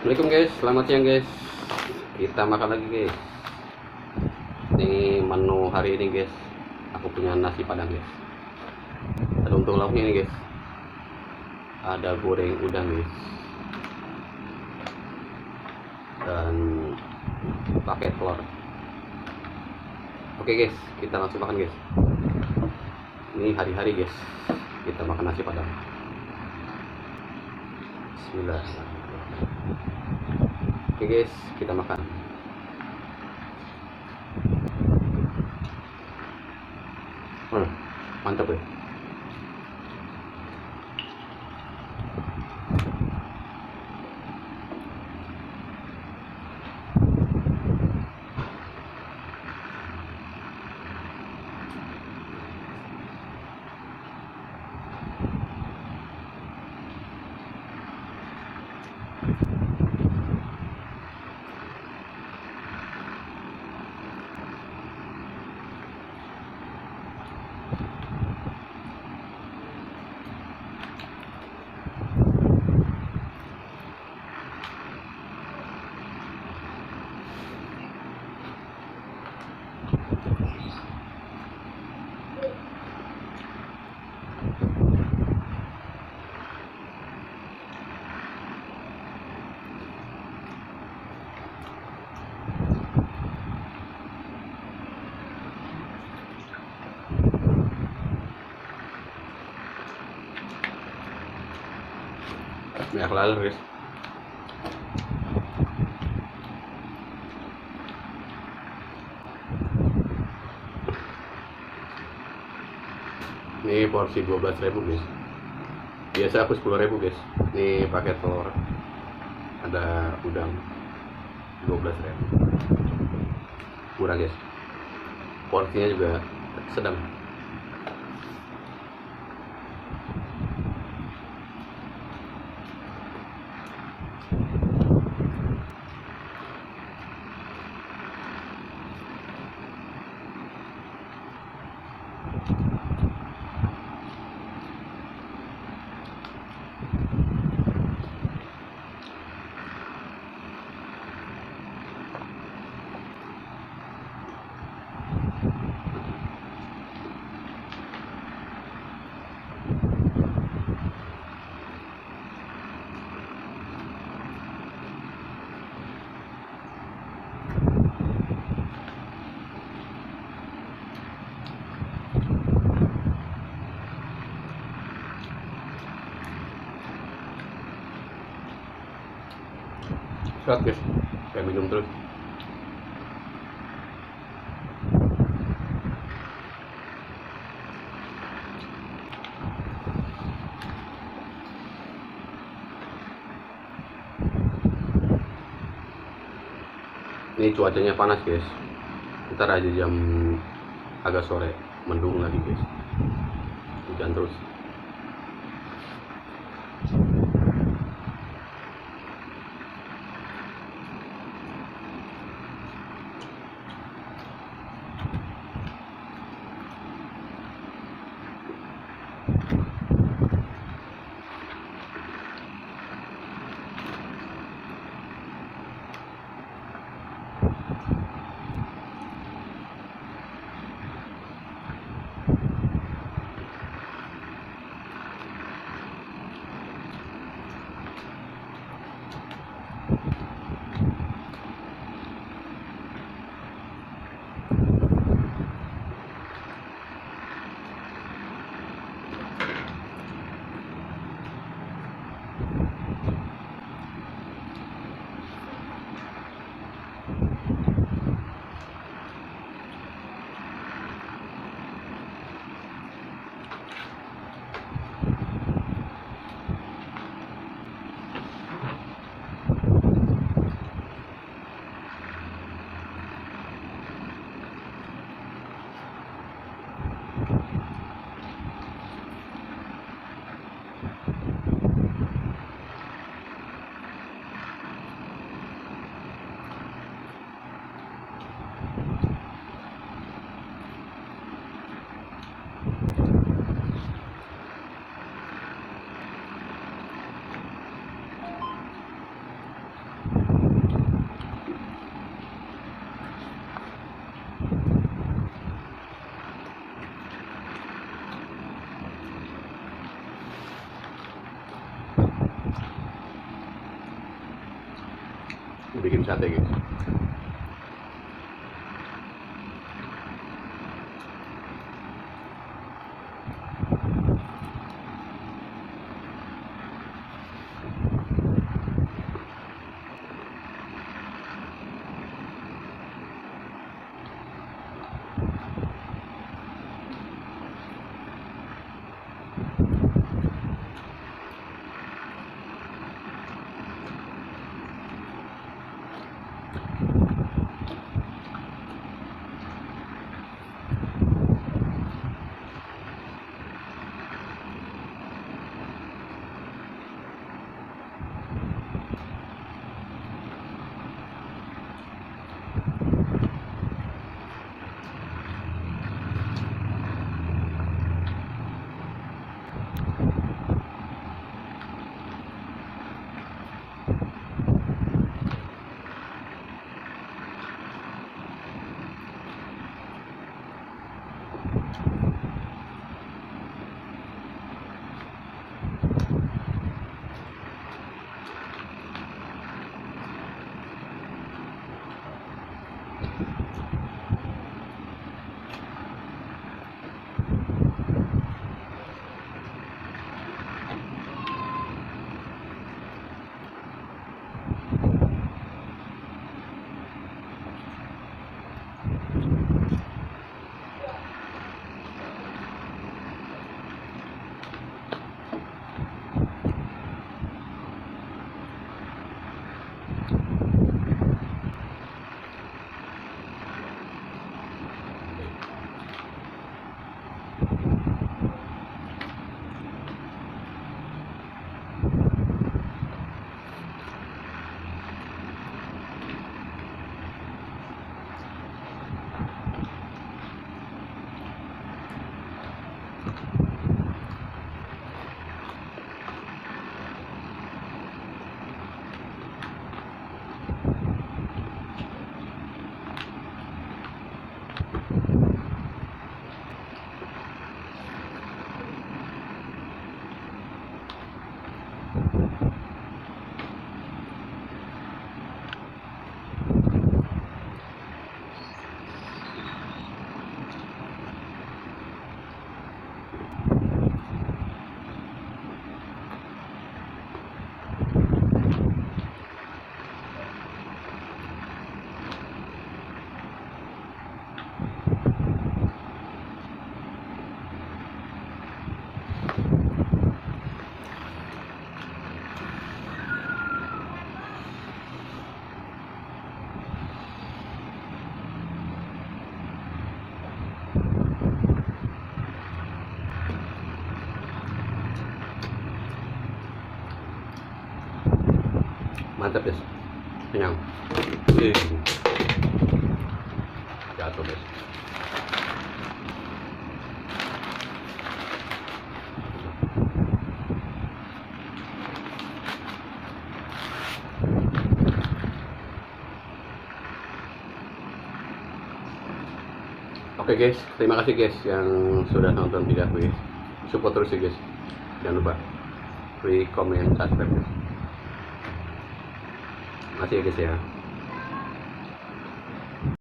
Assalamualaikum guys, selamat siang guys. Kita makan lagi guys. Ini menu hari ini guys. Aku punya nasi padang guys. Dan untuk lauknya ini guys, ada goreng udang guys. Dan pakai telur. Oke guys, kita langsung makan guys. Ini hari-hari guys, kita makan nasi padang. Bismillahirrahmanirrahim. Oke guys, kita makan. Mantap ya. Banyak laler guys. Ini porsi 12.000 guys. Biasa aku 10.000 guys. Ini pakai telur, ada udang 12.000. Murah guys. Porsinya juga sedang. Serat guys, kayak minum terus. Ini cuacanya panas guys. Ntar aja jam agak sore mendung lagi guys. Hujan terus. bikin sate guys. Mantap guys, kenyang. Jatuh guys. Oke guys, terima kasih guys yang sudah nonton video aku guys. Support terus ya guys. Jangan lupa like, comment, subscribe guys. Masih ya guys ya.